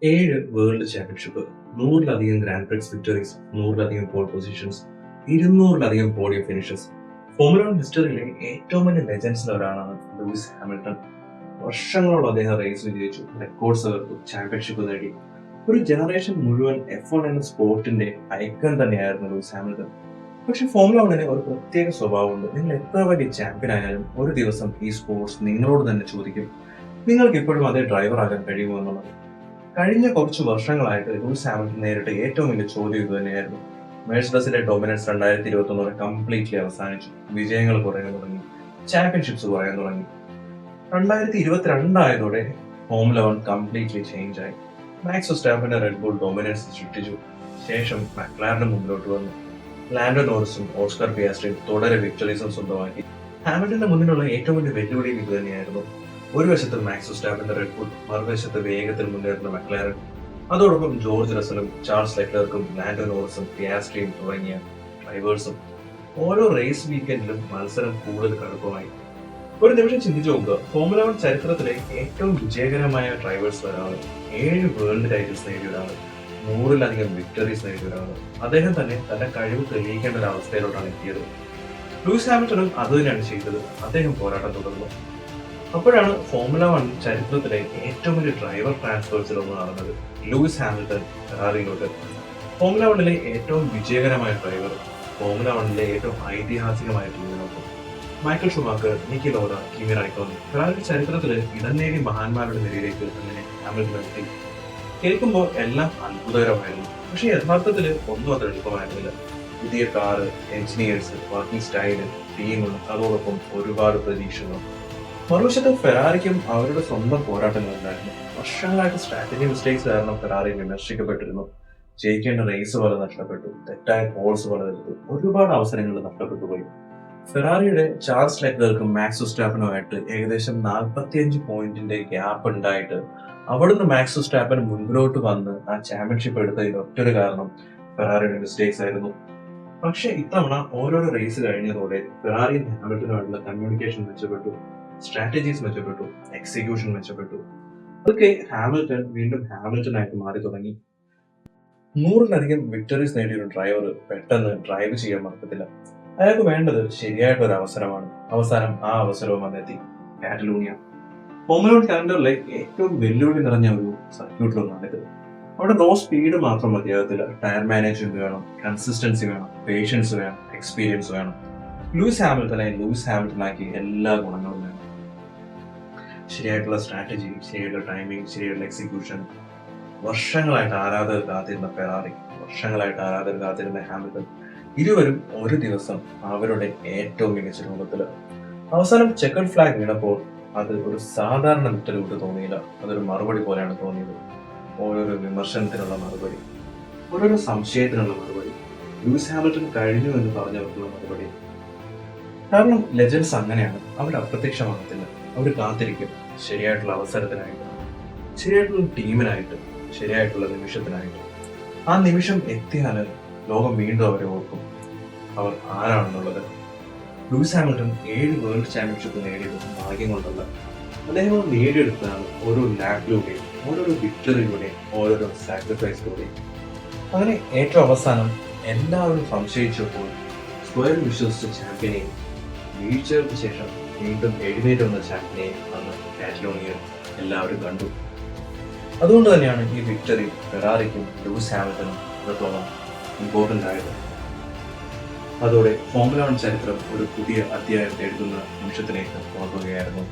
7 world championship, 100-ലധികം grand prix victories, 100-ലധികം pole positions, 200-ലധികം പോഡിയം ഫിനിഷസ്. ഫോർമുല 1 ഹിസ്റ്ററിയിലെ ഏറ്റവും വലിയ ലെജൻഡ്സിൽ ഒരാളാണ് ലൂയിസ് ഹാമിൽട്ടൺ. വർഷങ്ങളോളം അദ്ദേഹം റേസ് വിജയിച്ചു, റെക്കോർഡ്സ് തകർത്തു, ചാമ്പ്യൻഷിപ്പ് നേടി. ഒരു ജനറേഷൻ മുഴുവൻ F1 എന്ന സ്പോർട്ടിന്റെ ഐക്കൺ തന്നെയായിരുന്നു ലൂയിസ് ഹാമിൽട്ടൺ. പക്ഷെ ഫോർമുല 1 ഒരു പ്രത്യേക സ്വഭാവമുണ്ട്. നിങ്ങൾ എത്ര വലിയ ചാമ്പ്യൻ ആയാലും ഒരു ദിവസം ഈ സ്പോർട്സ് നിങ്ങളോട് തന്നെ ചോദിക്കും, നിങ്ങൾക്ക് ഇപ്പോഴും അതേ ഡ്രൈവർ ആകാൻ കഴിയുമോ എന്നുള്ളത്. കഴിഞ്ഞ കുറച്ച് വർഷങ്ങളായിട്ട് ലൂയിസ് ഹാമിൽട്ടൺ നേരിട്ട ഏറ്റവും വലിയ ചോദ്യം ഇത് തന്നെയായിരുന്നു. മെഴ്സിഡസിന്റെ ഡൊമിനൻസ് 2021 കംപ്ലീറ്റ്ലി അവസാനിച്ചു. വിജയങ്ങൾ കുറയാൻ തുടങ്ങി, ചാമ്പ്യൻഷിപ്സ് കുറയാൻ തുടങ്ങി. 2022 ആയതോടെ ഫോർമുല 1 കംപ്ലീറ്റ്ലി ചേഞ്ച് ആയി. മാക്സ് വെർസ്റ്റാപ്പന്റെ റെഡ് ബുൾ ഡൊമിനൻസ് സൃഷ്ടിച്ചു. ശേഷം മക്ലാരനും മുന്നിലോട്ട് വന്നു. ലാൻഡോ നോറിസും ഓസ്കർ പിയാസ്ട്രിയും തുടരെ വിക്ടറീസും സ്വന്തമാക്കി. ഹാമിൽട്ടന്റെ മുന്നിലുള്ള ഏറ്റവും വലിയ വെല്ലുവിളിയും ഇത് തന്നെയായിരുന്നു. ഒരു വശത്ത് മാക്സ് വെർസ്റ്റാപ്പന്റെ റെഡ് ബുൾ, മറുവശത്ത് വേഗത്തിൽ മുന്നേറുന്ന മക്ലാരൻ. അതോടൊപ്പം ജോർജ് റസലും ചാൾസ് ലെക്ലർക്കും ലാൻഡോ നോറിസും പിയാസ്ട്രിയും തുടങ്ങിയ ഡ്രൈവേഴ്സും. ഓരോ റേസ് വീക്കെൻഡിലും മത്സരം കൂടുതൽ കടുപ്പമായി. ഒരു നിമിഷം ചിന്തിച്ചു നോക്കുക, ഫോർമുല 1 ചരിത്രത്തിലെ ഏറ്റവും വിജയകരമായ ഡ്രൈവേഴ്സ് ഒരാൾ, 7 വേൾഡ് ടൈറ്റിൽസ് നേടിയ ഒരാൾ, 100-ലധികം വിക്ടറീസ് നേടിയ ഒരാൾ. അദ്ദേഹം തന്നെ തന്റെ കഴിവ് തെളിയിക്കേണ്ട ഒരു അവസ്ഥയിലോട്ടാണ് എത്തിയത്. ലൂയിസ് ഹാമിൽട്ടണും അത് തന്നെയാണ് ചെയ്തത്. അദ്ദേഹം പോരാട്ടം തുടർന്നു. അപ്പോഴാണ് ഫോർമുല 1 ചരിത്രത്തിലെ ഏറ്റവും വലിയ ഡ്രൈവർ ട്രാൻസ്ഫേഴ്സിലൊന്ന് നടന്നത്. Luis Hamilton ഫെറാറിയിലോട്ട്. ഫോർമുല 1 ഏറ്റവും വിജയകരമായ ഡ്രൈവർ, ഫോർമുല 1 ഏറ്റവും ഐതിഹാസികമായ ടീമിനൊപ്പം Michael Schumacher, Niki Lauda, Kimi Raikkonen. Ferrari ചരിത്രത്തിൽ ഇടം നേടിയ മഹാന്മാരുടെ നിരയിലേക്ക് അങ്ങനെ ഹാമിൽട്ടൺ എത്തി. കേൾക്കുമ്പോൾ എല്ലാം അത്ഭുതകരമായിരുന്നു. പക്ഷെ യഥാർത്ഥത്തിൽ ഒന്നും അത്ര എളുപ്പമായിരുന്നില്ല. പുതിയ car, engineers, working style, team, അതോടൊപ്പം ഒരുപാട് പ്രതീക്ഷകളും. മറുവശത്ത് ഫെറാറിക്കും അവരുടെ സ്വന്തം പോരാട്ടങ്ങളുണ്ടായിരുന്നു. വർഷങ്ങളായിട്ട് സ്ട്രാറ്റജി മിസ്റ്റേക്സ് കാരണം ഫെറാറി വിമർശിക്കപ്പെട്ടിരുന്നു. ജയിക്കേണ്ട റേസ് പോലെ നഷ്ടപ്പെട്ടു, തെറ്റായ പോൾസ് പോലെ എടുത്തു, ഒരുപാട് അവസരങ്ങൾ നഷ്ടപ്പെട്ടു പോയി. ഫെറാറിയുടെ ചാൾസ് ലെക്ലർക്കും മാക്സ് വെർസ്റ്റാപ്പനുമായിട്ട് ഏകദേശം 45 പോയിന്റിന്റെ ഗ്യാപ്പ് ഉണ്ടായിട്ട് അവിടുന്ന് മാക്സ് വെർസ്റ്റാപ്പൻ മുൻപിലോട്ട് വന്ന് ആ ചാമ്പ്യൻഷിപ്പ് എടുത്തതിൽ ഒറ്റൊരു കാരണം ഫെറാറിയുടെ മിസ്റ്റേക്സ് ആയിരുന്നു. പക്ഷെ ഇത്തവണ ഓരോരോ റേസ് കഴിഞ്ഞതോടെ ഫെറാറിയും ഹാമിൽട്ടനുമായിട്ടുള്ള കമ്മ്യൂണിക്കേഷൻ മെച്ചപ്പെട്ടു, സ്ട്രാറ്റജീസ് മെച്ചപ്പെട്ടു, എക്സിക്യൂഷൻ മെച്ചപ്പെട്ടു. അതൊക്കെ ഹാമിൽട്ടൺ വീണ്ടും ഹാമിൽട്ടൺ ആയിട്ട് മാറി തുടങ്ങി. 100-ലധികം വിക്ടറീസ് നേടിയ ഒരു ഡ്രൈവർ പെട്ടെന്ന് ഡ്രൈവ് ചെയ്യാൻ മറക്കത്തില്ല. അയാൾക്ക് വേണ്ടത് ശരിയായിട്ടൊരു അവസരമാണ്. അവസാനം ആ അവസരവും വന്നെത്തി, കാറ്റലൂണിയ. ഫോർമുല 1 കലണ്ടറിലെ ഏറ്റവും വെല്ലുവിളി നിറഞ്ഞ ഒരു സർക്യൂട്ടിലൊന്നാണിത്. അവിടെ റോ സ്പീഡ് മാത്രം മതിയാകത്തില്ല, ടയർ മാനേജ്മെന്റ് വേണം, കൺസിസ്റ്റൻസി വേണം, പേഷ്യൻസ് വേണം, എക്സ്പീരിയൻസ് വേണം. ലൂയിസ് ഹാമിൽട്ടനാക്കി എല്ലാ ഗുണങ്ങളും വേണം. ശരിയായിട്ടുള്ള സ്ട്രാറ്റജി, ശരിയായിട്ടുള്ള ടൈമിംഗ്, ശരിയായിട്ടുള്ള എക്സിക്യൂഷൻ. വർഷങ്ങളായിട്ട് ആരാധകർ കാത്തിരുന്ന ഫെറാറി, വർഷങ്ങളായിട്ട് ആരാധകർ കാത്തിരുന്ന ഹാമിൽട്ടൺ, ഇരുവരും ഒരു ദിവസം അവരുടെ ഏറ്റവും മികച്ച രൂപത്തില്. അവസാനം ചെക്കർഡ് ഫ്ലാഗ് വീണപ്പോൾ അത് ഒരു സാധാരണ വിക്ടറി വിട്ട് തോന്നിയില്ല. അതൊരു മറുപടി പോലെയാണ് തോന്നിയത്. ഓരോരോ വിമർശനത്തിനുള്ള മറുപടി, ഓരോരോ സംശയത്തിനുള്ള മറുപടി, ലൂയിസ് ഹാമിൽട്ടൺ കഴിഞ്ഞു എന്ന് പറഞ്ഞവർക്കുള്ള മറുപടി. കാരണം ലെജൻഡ്സ് അങ്ങനെയാണ്, അവർ അപ്രത്യക്ഷമാകത്തില്ല. അവർ കാത്തിരിക്കും ശരിയായിട്ടുള്ള അവസരത്തിനായിട്ട്, ശരിയായിട്ടുള്ള ടീമിനായിട്ട്, ശരിയായിട്ടുള്ള നിമിഷത്തിനായിട്ട്. ആ നിമിഷം എത്തിയാൽ ലോകം വീണ്ടും അവരെ ഓർക്കും, അവർ ആരാണെന്നുള്ളത്. ലൂയിസ് ഹാമിൽട്ടൺ 7 വേൾഡ് ചാമ്പ്യൻഷിപ്പ് നേടിയത് ഭാഗ്യം കൊണ്ടല്ല. അദ്ദേഹം നേടിയെടുത്തതാണ് ഓരോ ലാപ്പിലൂടെയും, ഓരോരോ വിക്ടറിയിലൂടെയും, ഓരോരോ സാക്രിഫൈസിലൂടെയും. അങ്ങനെ ഏറ്റവും അവസാനം എല്ലാവരും സംശയിച്ചപ്പോൾ സ്വയം വിശ്വസിച്ച ചാമ്പ്യനെയും വീഴ്ചകൾക്ക് ശേഷം വീണ്ടും എഴുന്നേറ്റ് വന്ന ചാമ്പ്യനെയും അന്ന് കാറ്റലോണിയയിൽ എല്ലാവരും കണ്ടു. അതുകൊണ്ട് തന്നെയാണ് ഈ വിക്ടറി ഫെറാറിക്കും ലൂയിസ് ഹാമിൽട്ടനും അത്രത്തോളം ഇമ്പോർട്ടൻ്റ് ആയത്. അതോടെ ഫോർമുല 1 ചരിത്രം ഒരു പുതിയ അധ്യായം എഴുതുന്ന നിമിഷത്തിലേക്ക് പോകുകയായിരുന്നു.